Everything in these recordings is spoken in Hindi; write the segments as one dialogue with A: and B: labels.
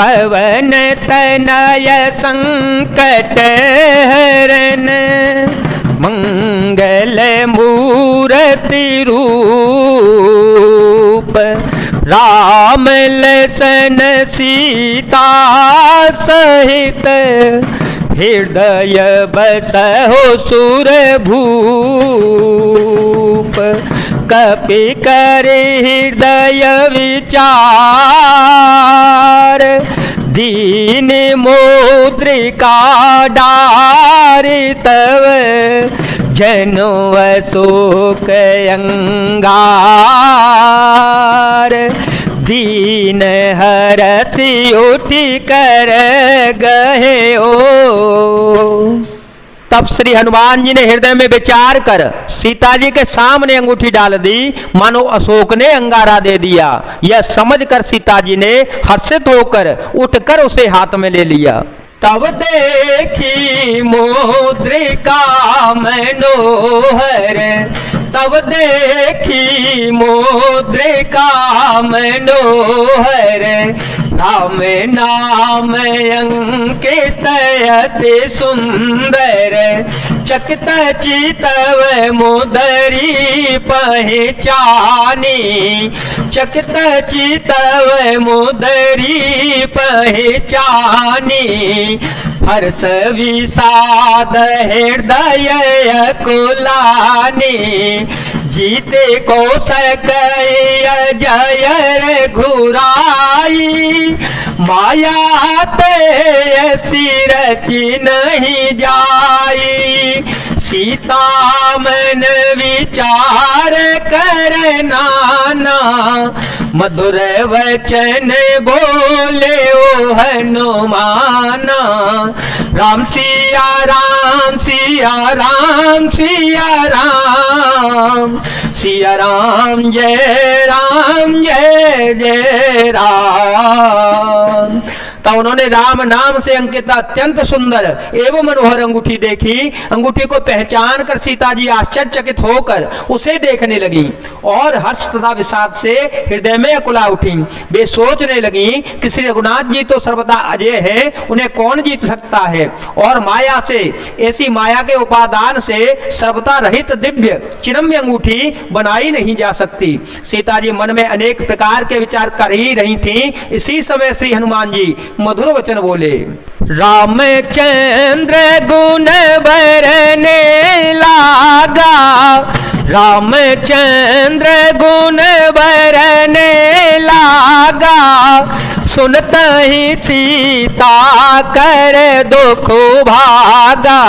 A: पवन तनय संकट हरन, मंगल मूर्ति रूप, राम लसन सीता सहित, हृदय बसहो सुर भूप। कपि करे हृदय विचार, दीन मुद्रिका डारि तव, जनो अशोक अंगार। दीन हरषि उठि कर गहे ओ। तब श्री हनुमान जी ने हृदय में विचार कर सीता जी के सामने अंगूठी डाल दी, मानो अशोक ने अंगारा दे दिया। यह समझकर सीता जी ने हर्षित होकर उठकर उसे हाथ में ले लिया। तब देखी मुद्रिका मनोहर, तब देखी मुद्रिका मनोहर, राम नाम अंकित अति सुंदर। चकित चितव मुदरी पहचानी, चकित चितव मुदरी पहचानी। हर्ष विषाद हृदय कुलानी, जीते को सकय जय घुराई। माया ते सिरचि नहीं जाई, सीता मन विचार कर नाना। मधुर वचन बोले ओ हनुमाना, राम सिया राम सिया राम सिया राम, सिया राम जय राम। तो उन्होंने राम नाम से अंकित अत्यंत सुंदर एवं मनोहर अंगूठी देखी। अंगूठी को पहचान कर सीता जी आश्चर्यचकित होकर उसे देखने लगी और हर्ष तथा विषाद से हृदय में अकुला उठी। वे सोचने लगी कि श्री रघुनाथ जी तो सर्वदा अजय है, उन्हें कौन जीत सकता है। और माया से, ऐसी माया के उपादान से सर्वदा रहित दिव्य चिरम्य अंगूठी बनाई नहीं जा सकती। सीता जी मन में अनेक प्रकार के विचार कर ही रही थी। इसी समय श्री हनुमान जी मधुर वचन बोले, रामचंद्र गुण बरने लागा, रामचंद्र गुण बरने लागा। सुनत ही सीता कर दुख भागा,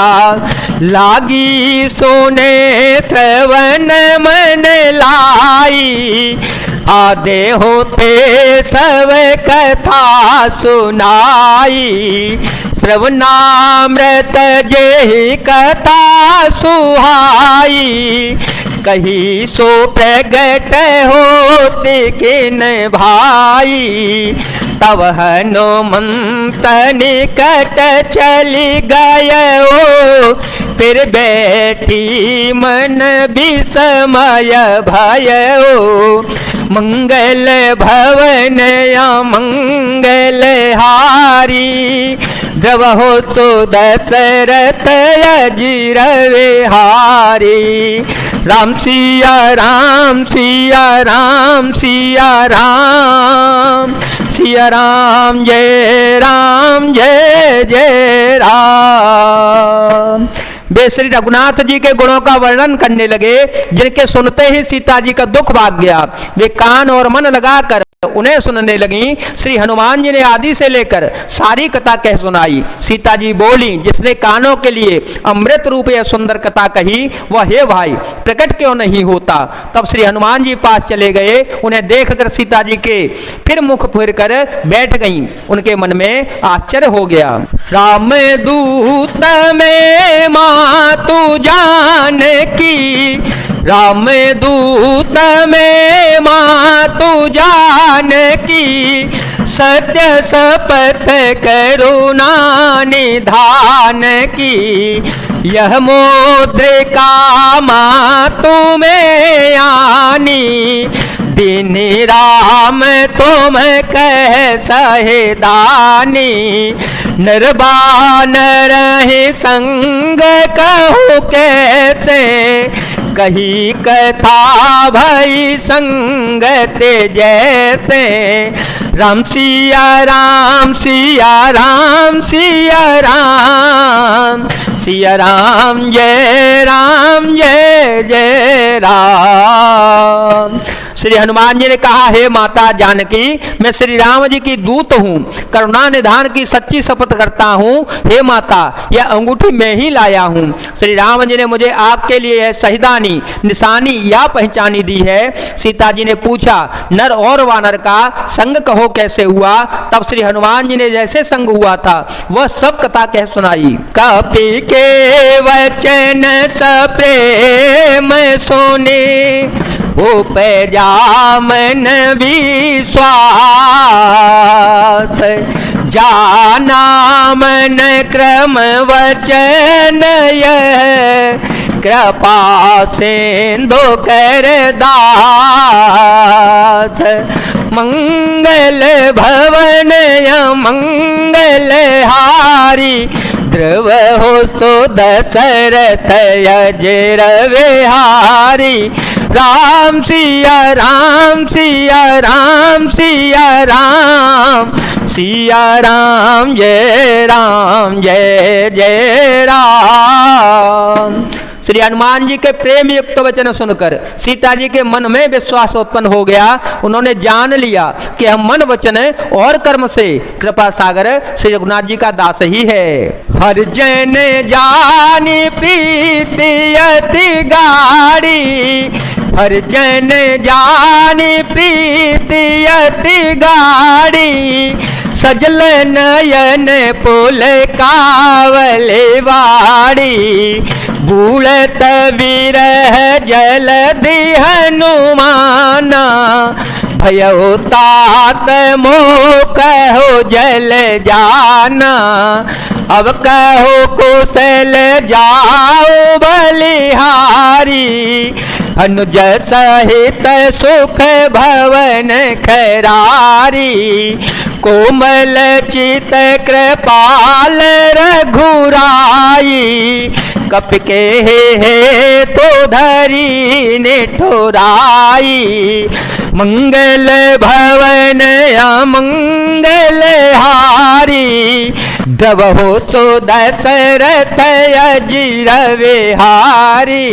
A: लागी सोने श्रवण मन लाई। आधे होते सब कथा सुनाई, श्रवणामृत जेहि कथा सुहाई। कही सो प्रगट होते किन भाई, तब हनुमंत निकट चली गयो। फिर बैठी मन विस्मय भयो, मंगल भवन या मंगल हारी। द्रवहो तो दशरथ अजीर विहारी। राम सिया राम सिया राम सिया राम, सिया राम जय राम। वे श्री रघुनाथ जी के गुणों का वर्णन करने लगे, जिनके सुनते ही सीता जी का दुख भाग गया। वे कान और मन लगाकर उन्हें सुनने लगी। श्री हनुमान जी ने आदि से लेकर सारी कथा कह सुनाई। सीता जी बोली, जिसने कानों के लिए अमृत रूप यह सुंदर कथा कही, वह हे भाई प्रकट क्यों नहीं होता। तब श्री हनुमान जी पास चले गए। उन्हें देखकर सीता जी के फिर मुख फिर कर बैठ गईं। उनके मन में आश्चर्य हो गया। राम दूत में मातु जानकी, राम दूत में मातु जानकी। सत्य शपथ करुणा निधान की, यह मुद्रिका मातु में आनी। दीनी राम तुम कह सहेदानी, निर्बान रहे संग कहूँ कैसे, कही कथा भई संगत जैसे। राम सिया राम सिया राम सिया राम, सिया राम जय जय राम। श्री हनुमान जी ने कहा, हे माता जानकी, मैं श्री राम जी की दूत हूँ, करुणा निधान की सच्ची शपथ करता हूँ। हे माता, यह अंगूठी मैं ही लाया हूँ। श्री राम जी ने मुझे आपके लिए यह शहीदानी निशानी या पहचानी दी है। सीता जी ने पूछा, नर और वानर का संग कहो कैसे हुआ। तब श्री हनुमान जी ने जैसे संग हुआ था वह सब कथा कह सुनाई। कपि के वचन सप्रेम सुने, उपजामन विश्वास, जाना मन क्रम वचन यह, कृपा सिंधु कर दास। मंगल भवन मंगल हारी, ध्रुव हो सो दशरथ अजर विहारी। राम सिया राम सिया राम सिया राम, सिया राम जय जय राम। श्री हनुमान जी के प्रेम युक्त वचन सुनकर सीता जी के मन में विश्वास उत्पन्न हो गया। उन्होंने जान लिया कि हम मन वचन और कर्म से कृपा सागर श्री रघुनाथ जी का दास ही है। हर जन जानी प्रीति अति गाढ़ी, हर जन जानी प्रीति अति गाढ़ी, सजल नयन पुल कावले वाड़ी। बूढ़त विरह जलधि हनुमाना, भयो तात मोह कहो जल जाना। अब कहो कुशल जाओ बलिहारी, अनुज सहित सुख भवन खरारी। कोमल चित कृपाल रघुराई, कप के हे तो धरी निठुराई। मंगल भवन अमंगल हारी, द्रवहु तो दशरथ अजिर विहारी।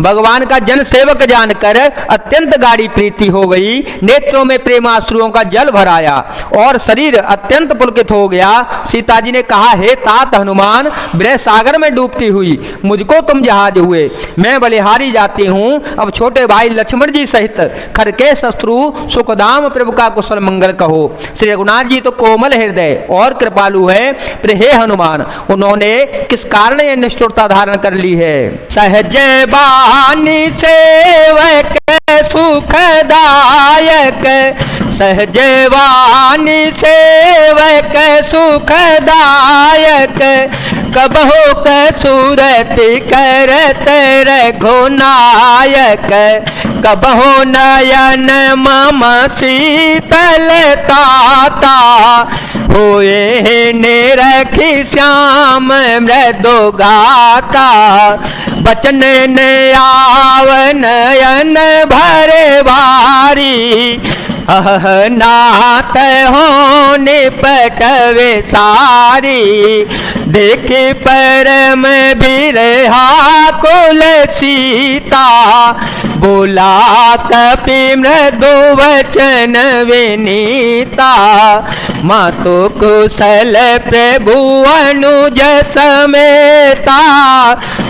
A: भगवान का जन सेवक जानकर अत्यंत गाढ़ी प्रीति हो गई, नेत्रों में प्रेमाश्रुओं का जल भर आया और शरीर अत्यंत पुलकित हो गया। सीता जी ने कहा, हे तात हनुमान, विरह सागर में डूबती हुई मुझको तुम जहाज हुए, मैं बलिहारी जाती हूँ। अब छोटे भाई लक्ष्मण जी सहित खरके शत्रु सुखदाम प्रभु का कुशल मंगल कहो। श्री रघुनाथ जी तो कोमल हृदय और कृपालु है, पर हे हनुमान, उन्होंने किस कारण यह निष्ठुरता धारण कर ली है। सहज बानी सेवक सुखदायक, सहज वाणी सेवक सुखदायक। कबहु कसूरत करत रघुनायक, कबहु नयन मम शीतलताता। होए निरखी श्याम मृदु गाता, बचन आव नयन भरे भारी। अह नाथ हो निपटवे सारी, देखी परम बिरहा कुल सीता। बोला कपि मृदु वचन विनीता, मातु कुशल प्रभु अनुज समेता।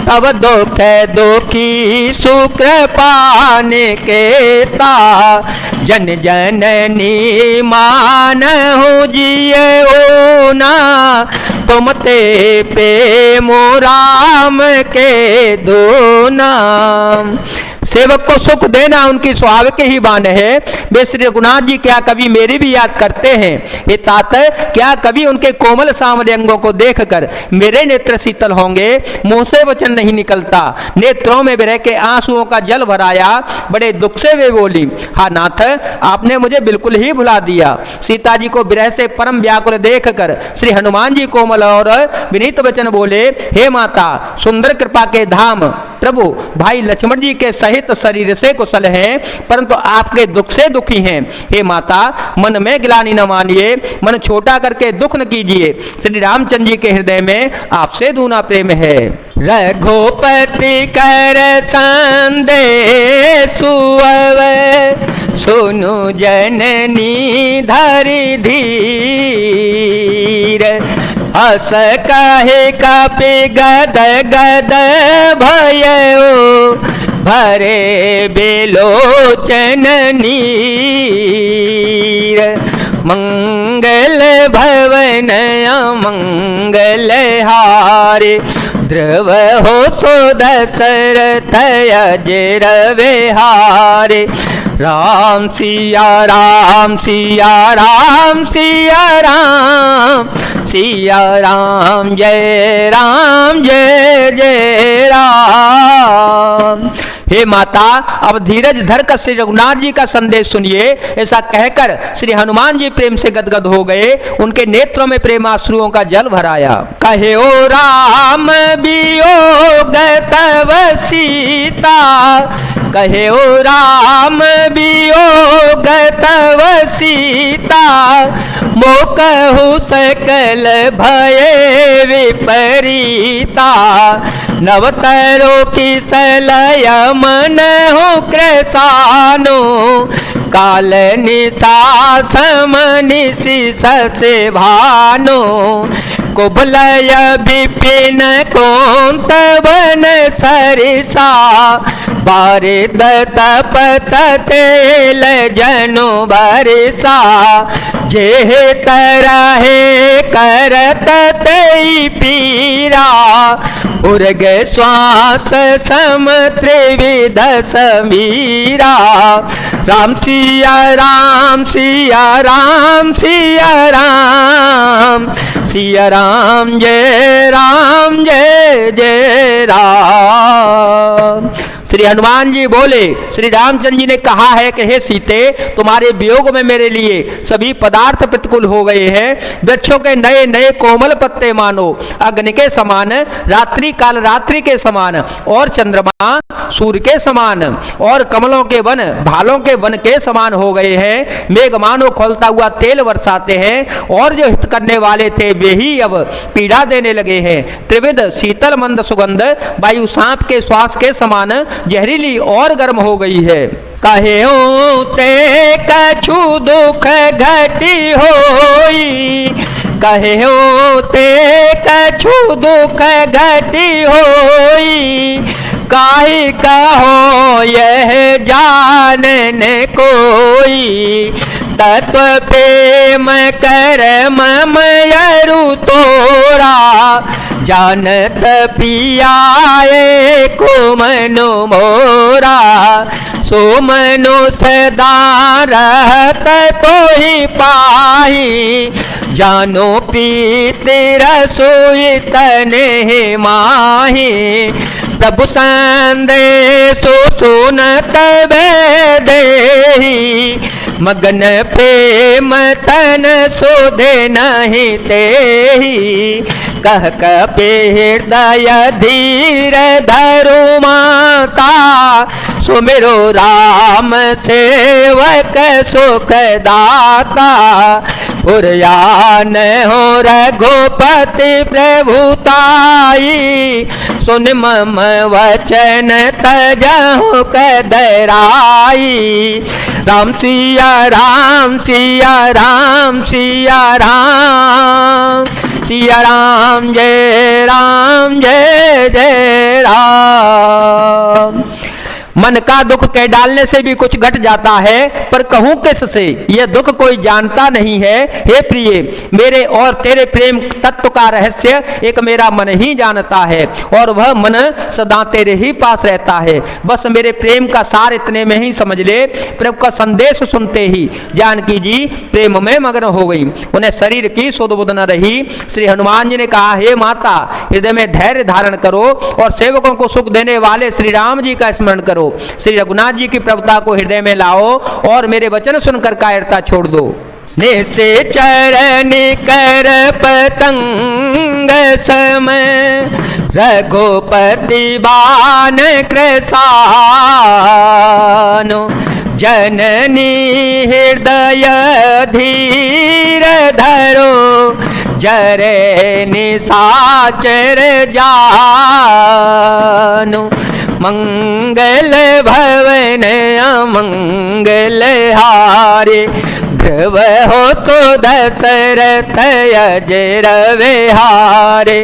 A: तब दुख दुखी सुकृपा निकेता, जन जननी मानहु जियो ना। तुम ते पे मोराम के दो नाम। सेवक को सुख देना उनकी स्वाभाविक ही बान है। वे श्री रघुनाथ जी क्या कभी मेरी भी याद करते हैं? ये तात क्या कभी उनके कोमल सामने अंगों को देखकर मेरे नेत्र शीतल होंगे? मुंह से वचन नहीं निकलता, नेत्रों में विरह के आंसुओं का जल भराया। बड़े दुख से वे बोली, हा नाथ, आपने मुझे बिल्कुल ही भुला दिया। सीता जी को विरह से परम व्याकुल देखकर श्री हनुमान जी कोमल और विनीत वचन बोले, हे माता, सुंदर कृपा के धाम प्रभु भाई लक्ष्मण जी के सहित शरीर से कुशल हैं, परंतु आपके दुख से दुखी हैं। हे माता, मन में गिलानी न मानिए, मन छोटा करके दुख न कीजिए। श्री रामचंद्र जी के हृदय में आपसे दूना प्रेम है। रघुपति कर संदेश सुनु जननी धरि धीर, हस कहे कपि गद गद भयो, भरे बेलोचन नीर। मंगल भवन अमंगल हारे, ध्रुव हो सो दशरथ अजर विहारे। राम सिया राम सिया राम सिया राम, सिया राम जय जय राम। हे माता, अब धीरज धरकर श्री रघुनाथ जी का संदेश सुनिए। ऐसा कहकर श्री हनुमान जी प्रेम से गदगद हो गए, उनके नेत्रों में प्रेमाश्रुओं का जल भराया। कहे ओ राम वियोग तव सीता, कहे ओ राम वियोग तव सीता, मोकहु सकल भय विपरीता। नवतरो की सलय मन हो कृसानो, काल निशा समनिशि ससे भानो। कुबलय विपिन कोंत वन सरिसा, बारिद तपत तेल जनु बरिसा। जेह तरहे करत तई पीरा, उर्ग श्वास सम त्रिविध समीरा। राम सिया राम सिया राम सिया राम, सिया राम जय जय राम। श्री हनुमान जी बोले, श्री रामचंद्र जी ने कहा है कि हे सीते, तुम्हारे वियोग में मेरे लिए सभी पदार्थ प्रतिकूल हो गए हैं। वृक्षों के नए नए कोमल पत्ते मानो अग्नि के समान, रात्रि काल रात्रि के समान, और चंद्रमा सूर्य के समान, और कमलों के वन भालों के वन के समान हो गए हैं। मेघ मानो खोलता हुआ तेल बरसाते हैं, और जो हित करने वाले थे वे ही अब पीड़ा देने लगे हैं। त्रिविध शीतल मंद सुगंध वायु सांप के श्वास के समान जहरीली और गर्म हो गई है। कहे ते कछु दुख घटी होई, कहे ते कछु दुख घटी होई। काहे कहो यह जानन कोई, तत्व प्रेम कर ममयरु तोरा। जानत पियाए को मनु मोरा, सो मनु सदा रहत तो ही पाही। जानो पीते रसोई तने माही, प्रभु संदेशो सुनत देही। मगन प्रेम तन शोधे नहीं तेही, कह कपि हृदय धीर धरु माता। सुमिरो राम सेवक सुख दाता, पुरयान हो रघुपति प्रभुताई। सुन मम वचन तजहु कदराई। राम सिया राम सिया राम सिया राम, सिया राम जय जय राम। मन का दुख कह डालने से भी कुछ घट जाता है, पर कहूं किससे यह दुख कोई जानता नहीं है। हे प्रिय, मेरे और तेरे प्रेम तत्व का रहस्य एक मेरा मन ही जानता है, और वह मन सदा तेरे ही पास रहता है। बस मेरे प्रेम का सार इतने में ही समझ ले। प्रभु का संदेश सुनते ही जानकी जी प्रेम में मग्न हो गई, उन्हें शरीर की सुध बुध न रही। श्री हनुमान जी ने कहा, हे माता, हृदय में धैर्य धारण करो और सेवकों को सुख देने वाले श्री राम जी का स्मरण करो। श्री रघुनाथ जी की प्रभुता को हृदय में लाओ और मेरे वचन सुनकर कायरता छोड़ दो। निसे चरण कर पतंग सम रघुपति बान कृसानु, जननी हृदय धीर धरो जरे निशाचर जानु। मंगल भवन अमंगल हारे, ध्रुव हो तो दशरथ अजर विहारे।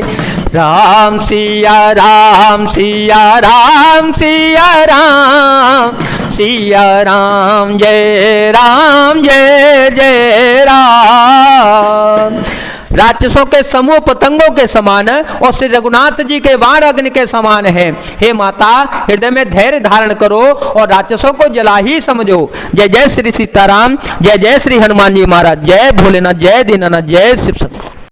A: राम सिया राम सिया राम सिया राम, सिया राम जय जय राम। राक्षसों के समूह पतंगों के समान और श्री रघुनाथ जी के बाण अग्नि के समान है। हे माता, हृदय में धैर्य धारण करो और राक्षसों को जला ही समझो। जय जय श्री सीताराम, जय जय श्री हनुमान जी महाराज, जय भोलेनाथ, जय दीनानाथ, जय शिव शंकर।